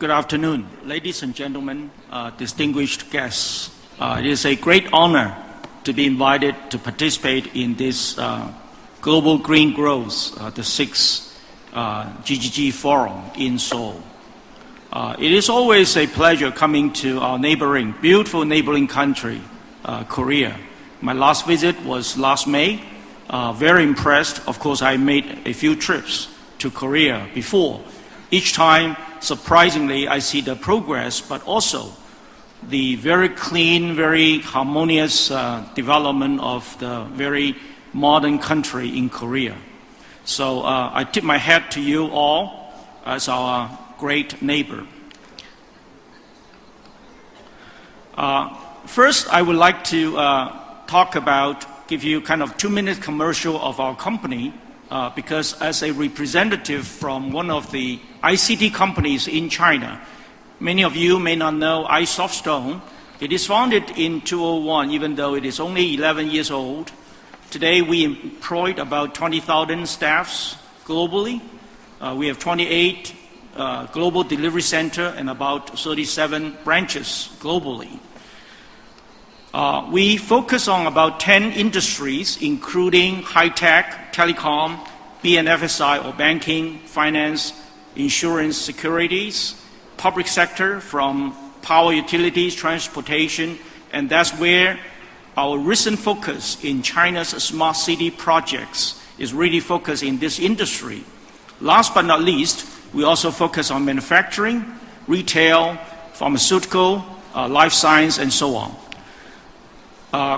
Good afternoon, ladies and gentlemen, distinguished guests. It is a great honor to be invited to participate in this Global Green Growth, the 6th Gggf Forum in Seoul. It is always a pleasure coming to our beautiful neighboring country, Korea. My last visit was last May. Very impressed. Of course, I made a few trips to Korea before. Each time, surprisingly, I see the progress, but also the very clean, very harmonious development of the very modern country in Korea. So I tip my hat to you all as our great neighbor. First, I would like to give you kind of 2-minute commercial of our company, because as a representative from one of the ICT companies in China, many of you may not know iSoftStone. It is founded in 2001, even though it is only 11 years old. Today we employed about 20,000 staffs globally. We have 28 global delivery centers and about 37 branches globally. We focus on about 10 industries, including high-tech, telecom, BNFSI or banking, finance, insurance, securities, public sector from power utilities, transportation, and that's where our recent focus in China's smart city projects is really focused in this industry. Last but not least, we also focus on manufacturing, retail, pharmaceutical, life science, and so on.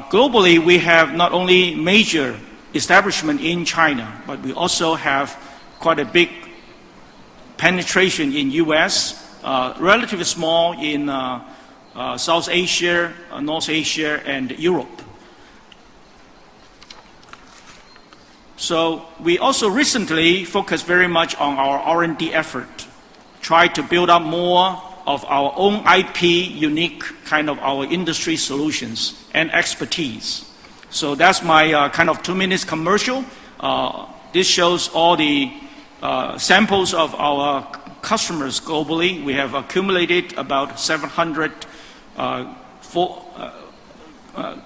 Globally, we have not only major establishment in China, but we also have quite a big penetration in US, relatively small in South Asia, North Asia, and Europe. So we also recently focused very much on our R&D effort, try to build up more of our own IP, unique kind of our industry solutions and expertise. So that's my kind of 2-minute commercial. This shows all the samples of our customers globally. We have accumulated about 700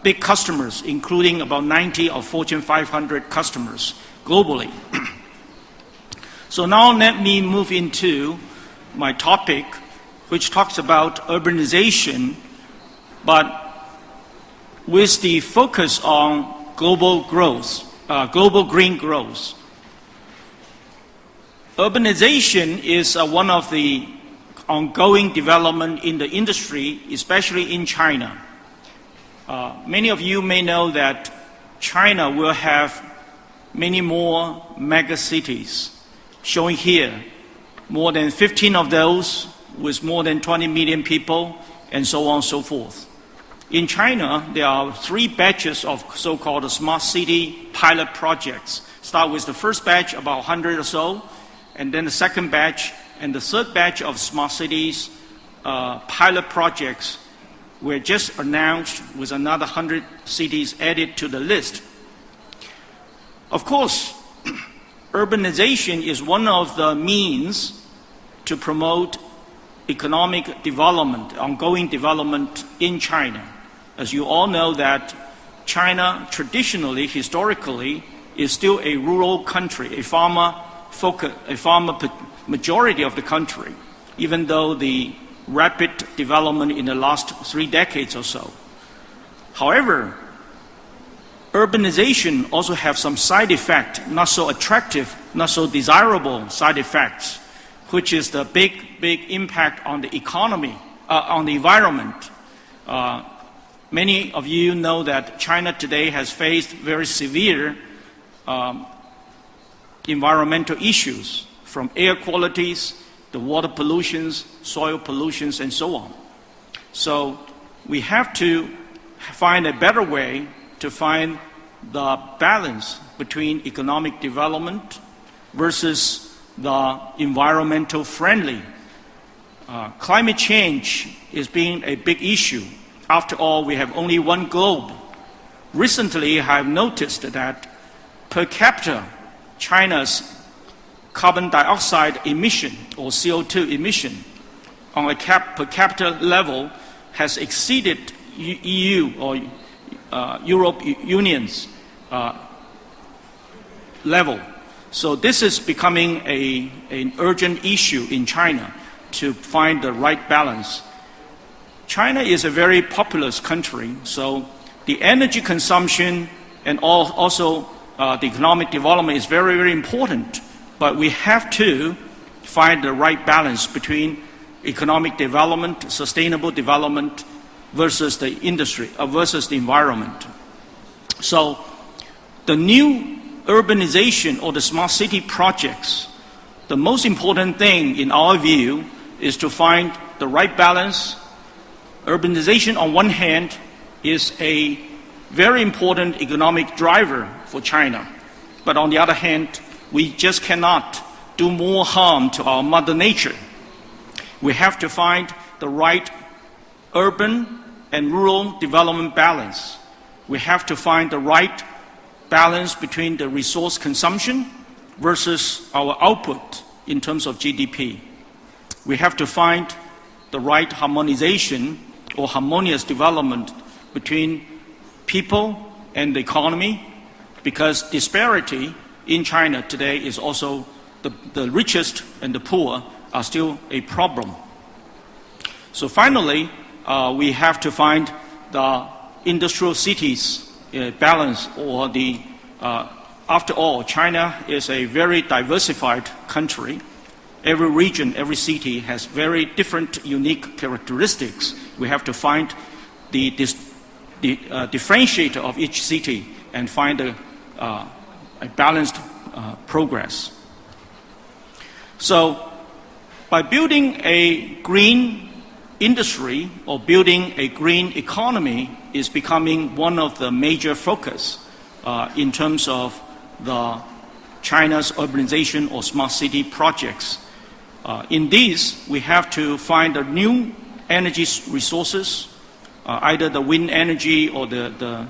big customers, including about 90 of Fortune 500 customers globally. So now let me move into my topic, which talks about urbanization, but with the focus on global growth, global green growth. Urbanization is one of the ongoing development in the industry, especially in China. Many of you may know that China will have many more mega cities, showing here more than 15 of those with more than 20 million people, and so on and so forth. In China, there are 3 batches of so-called smart city pilot projects. Start with the first batch, about 100 or so, and then the second batch and the third batch of smart cities pilot projects were just announced with another 100 cities added to the list. Of course, urbanization is one of the means to promote economic development, ongoing development in China. As you all know that China traditionally, historically, is still a rural country, a farmer majority of the country, even though the rapid development in the last 3 decades or so. However, urbanization also have some side effect, not so attractive, not so desirable side effects, which is the big impact on the economy, on the environment. Many of you know that China today has faced very severe environmental issues, from air qualities, the water pollutions, soil pollutions, and so on. So we have to find a better way to find the balance between economic development versus the environmental friendly. Climate change is being a big issue. After all, we have only one globe. Recently, I have noticed that per capita, China's carbon dioxide emission or CO2 emission on a per capita level has exceeded EU or Europe Union's level. So this is becoming an urgent issue in China to find the right balance. China is a very populous country, so the energy consumption and also the economic development is very, very important. But we have to find the right balance between economic development, sustainable development, versus the industry, versus the environment. So the new urbanization or the smart city projects, the most important thing in our view is to find the right balance. Urbanization on one hand is a very important economic driver for China. But on the other hand, we just cannot do more harm to our mother nature. We have to find the right urban and rural development balance. We have to find the right balance between the resource consumption versus our output in terms of GDP. We have to find the right harmonization or harmonious development between people and the economy, because disparity in China today is also the richest and the poor are still a problem. So finally, we have to find the industrial cities balance, or after all, China is a very diversified country. Every region, every city has very different unique characteristics. We have to find the differentiator of each city and find a balanced progress. So by building a green industry or building a green economy is becoming one of the major focus in terms of China's urbanization or smart city projects. In these, we have to find the new energy resources, either the wind energy or the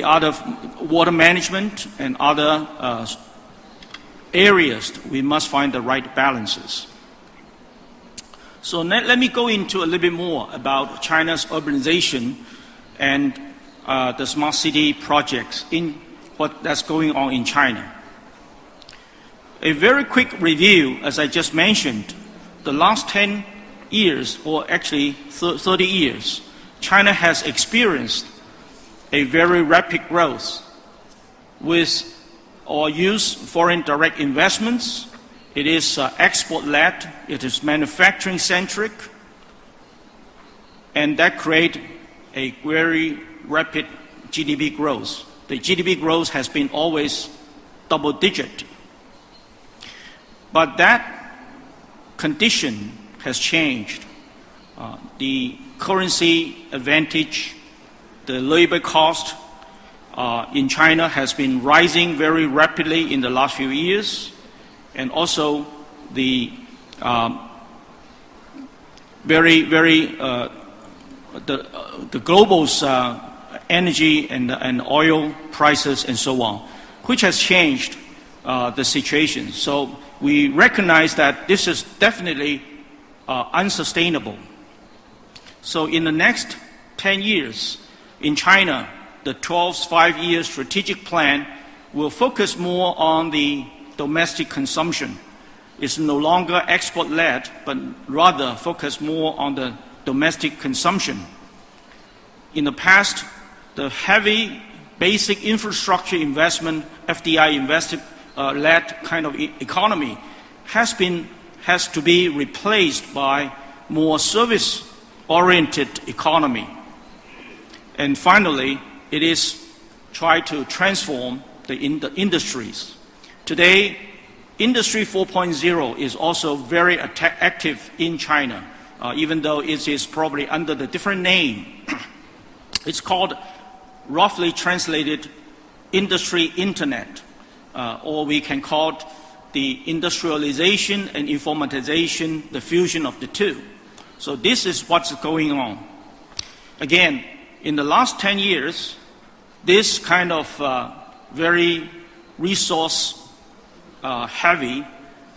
other water management and other areas. We must find the right balances. So let me go into a little bit more about China's urbanization and the smart city projects in what that's going on in China. A very quick review, as I just mentioned, the last 10 years, or actually 30 years, China has experienced a very rapid growth with or use foreign direct investments. It is export-led, it is manufacturing-centric, and that creates a very rapid GDP growth. The GDP growth has been always double-digit. But that condition has changed. The currency advantage, the labor cost in China has been rising very rapidly in the last few years, and also the global energy and oil prices and so on, which has changed the situation. So we recognize that this is definitely unsustainable. So in the next 10 years in China, the 12th five-year strategic plan will focus more on the domestic consumption. It's no longer export-led, but rather focus more on the domestic consumption. In the past, the heavy basic infrastructure investment, FDI led kind of economy has to be replaced by more service-oriented economy. And finally, it is try to transform the industries. Today, Industry 4.0 is also very active in China, even though it is probably under the different name. It's called, roughly translated, Industry Internet, or we can call it the industrialization and informatization, the fusion of the two. So this is what's going on. Again, in the last 10 years, this kind of very resource heavy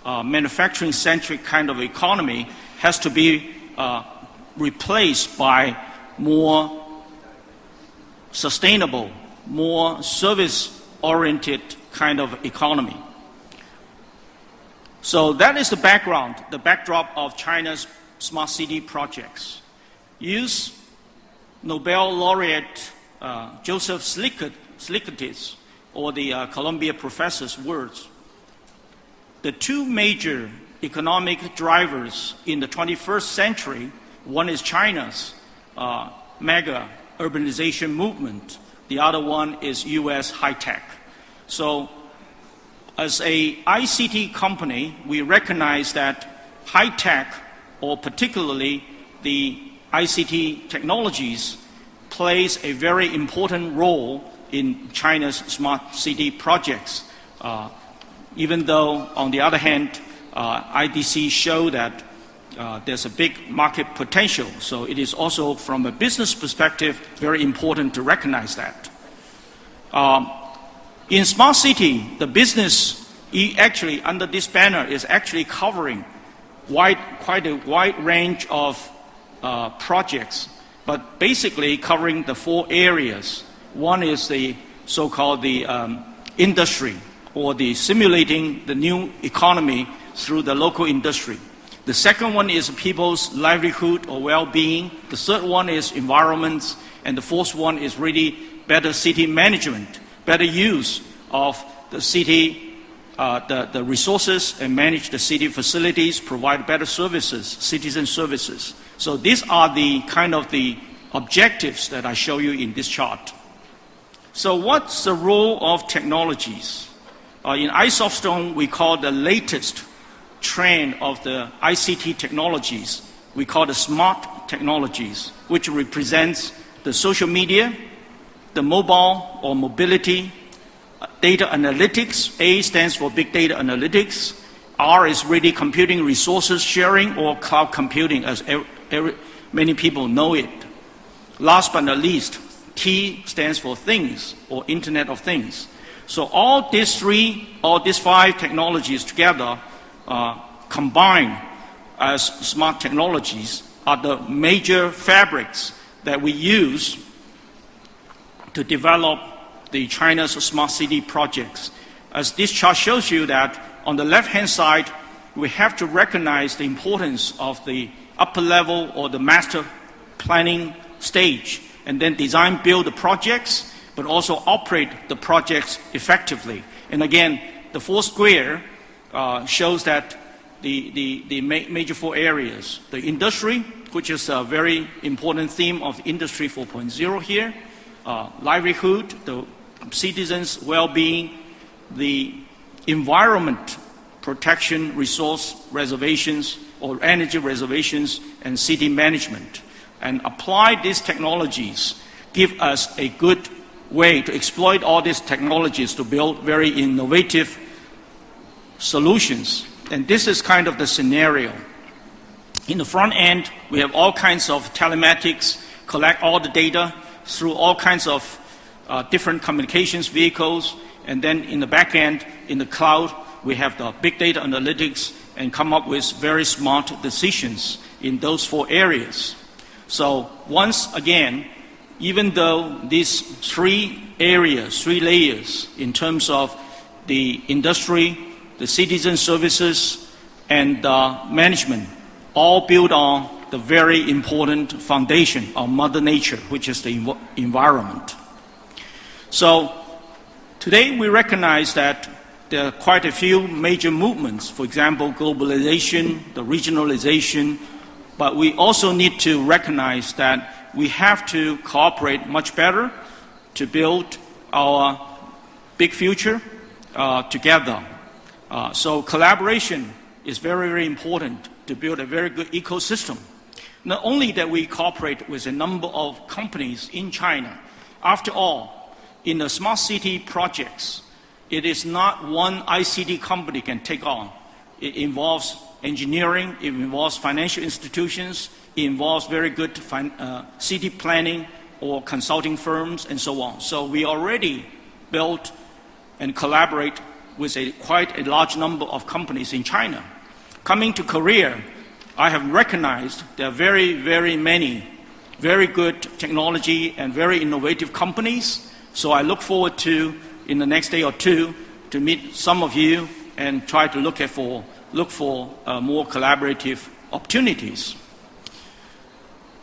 manufacturing-centric kind of economy has to be replaced by more sustainable, more service-oriented kind of economy. So that is the background, the backdrop of China's smart city projects. Use Nobel laureate Joseph Sliket's, or the Columbia professor's words. The two major economic drivers in the 21st century, one is China's mega urbanization movement. The other one is US high tech. So as a ICT company, we recognize that high tech, or particularly the ICT technologies, plays a very important role in China's smart city projects. Even though, on the other hand, IDC show that there's a big market potential. So it is also, from a business perspective, very important to recognize that. In smart city, the business actually, under this banner, is actually covering quite a wide range of projects, but basically covering the four areas. One is the so-called industry, or the simulating the new economy through the local industry. The second one is people's livelihood or well-being. The third one is environments. And the fourth one is really better city management, better use of the city, the resources, and manage the city facilities, provide better services, citizen services. So these are the kind of the objectives that I show you in this chart. So what's the role of technologies? In iSoftStone, we call the latest trend of the ICT technologies, we call the smart technologies, which represents the social media, the mobile or mobility, data analytics. A stands for big data analytics. R is really computing resources sharing, or cloud computing, as many people know it. Last but not least, T stands for things, or Internet of Things. So all these five technologies together combined as smart technologies are the major fabrics that we use to develop the China's smart city projects. As this chart shows you, that on the left-hand side, we have to recognize the importance of the upper level or the master planning stage, and then design, build the projects, but also operate the projects effectively. And again, the fourth square shows that the major four areas. The industry, which is a very important theme of Industry 4.0 here, livelihood, the citizens' well-being, the environment protection, resource reservations, or energy reservations, and city management. And apply these technologies, give us a good way to exploit all these technologies to build very innovative solutions. And this is kind of the scenario. In the front end, we have all kinds of telematics, collect all the data through all kinds of different communications vehicles. And then in the back end, in the cloud, we have the big data analytics and come up with very smart decisions in those four areas. So once again, even though these three areas, three layers in terms of the industry, the citizen services, and management, all build on the very important foundation of Mother Nature, which is the environment. So today we recognize that there are quite a few major movements, for example, globalization, the regionalization, but we also need to recognize that we have to cooperate much better to build our big future together. So collaboration is very, very important to build a very good ecosystem. Not only that we cooperate with a number of companies in China, after all, in the smart city projects, it is not one ICT company can take on. It involves engineering, it involves financial institutions, it involves very good city planning or consulting firms and so on. So we already built and collaborate with quite a large number of companies in China. Coming to Korea, I have recognized there are very, very many very good technology and very innovative companies. So I look forward to, in the next day or two, to meet some of you and try to look for more collaborative opportunities.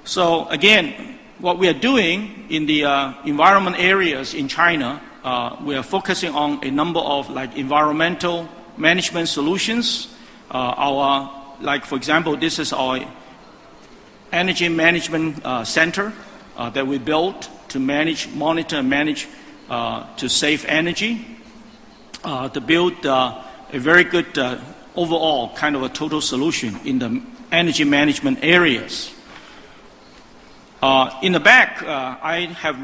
So again, what we are doing in the environment areas in China, we are focusing on a number of environmental management solutions. For example, this is our energy management center that we built to monitor and manage to save energy, to build a very good overall kind of a total solution in the energy management areas. In the back, I have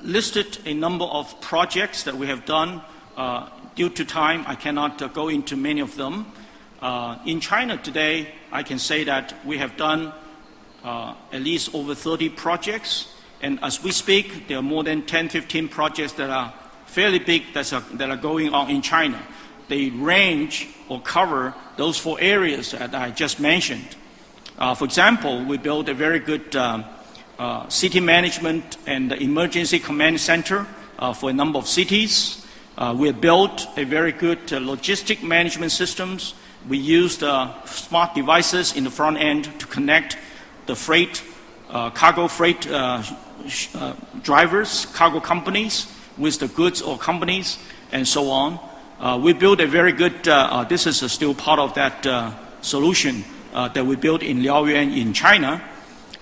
listed a number of projects that we have done. Due to time, I cannot go into many of them. In China today, I can say that we have done at least over 30 projects. And as we speak, there are more than 10, 15 projects that are fairly big that are going on in China. They range or cover those 4 areas that I just mentioned. For example, we built a very good city management and emergency command center for a number of cities. We have built a very good logistic management systems. We used smart devices in the front end to connect the cargo freight drivers, cargo companies with the goods or companies, and so on. We built a very good, this is still part of that solution that we built in Liaoyuan in China.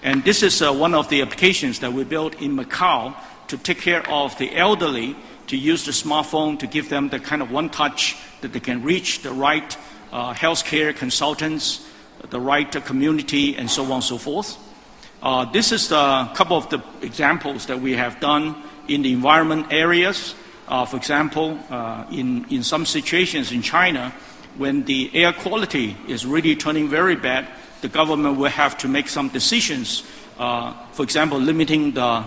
And this is one of the applications that we built in Macau to take care of the elderly, to use the smartphone to give them the kind of one touch that they can reach the right healthcare consultants, the right community, and so on and so forth. This is a couple of the examples that we have done in the environment areas. For example, in some situations in China, when the air quality is really turning very bad, the government will have to make some decisions. For example, limiting the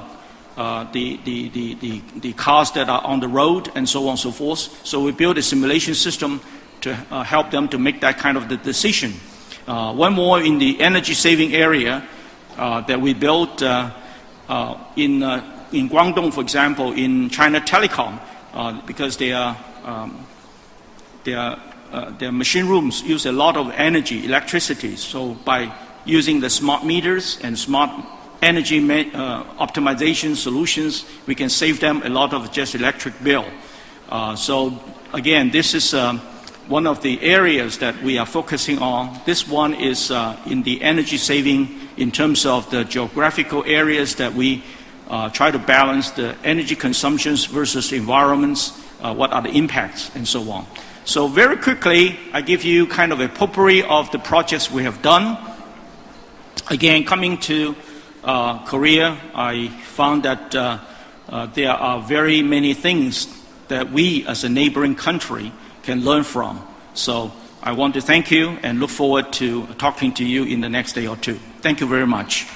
cars that are on the road, and so on and so forth. So we built a simulation system to help them to make that kind of the decision. One more in the energy saving area that we built in Guangdong, for example, in China Telecom, because their machine rooms use a lot of energy, electricity. So by using the smart meters and smart energy optimization solutions, we can save them a lot of just electric bill. So again, this is one of the areas that we are focusing on. This one is in the energy saving in terms of the geographical areas that we try to balance the energy consumptions versus environments, what are the impacts, and so on. So very quickly, I give you kind of a potpourri of the projects we have done. Again, coming to Korea, I found that there are very many things that we as a neighboring country can learn from. So I want to thank you and look forward to talking to you in the next day or two. Thank you very much.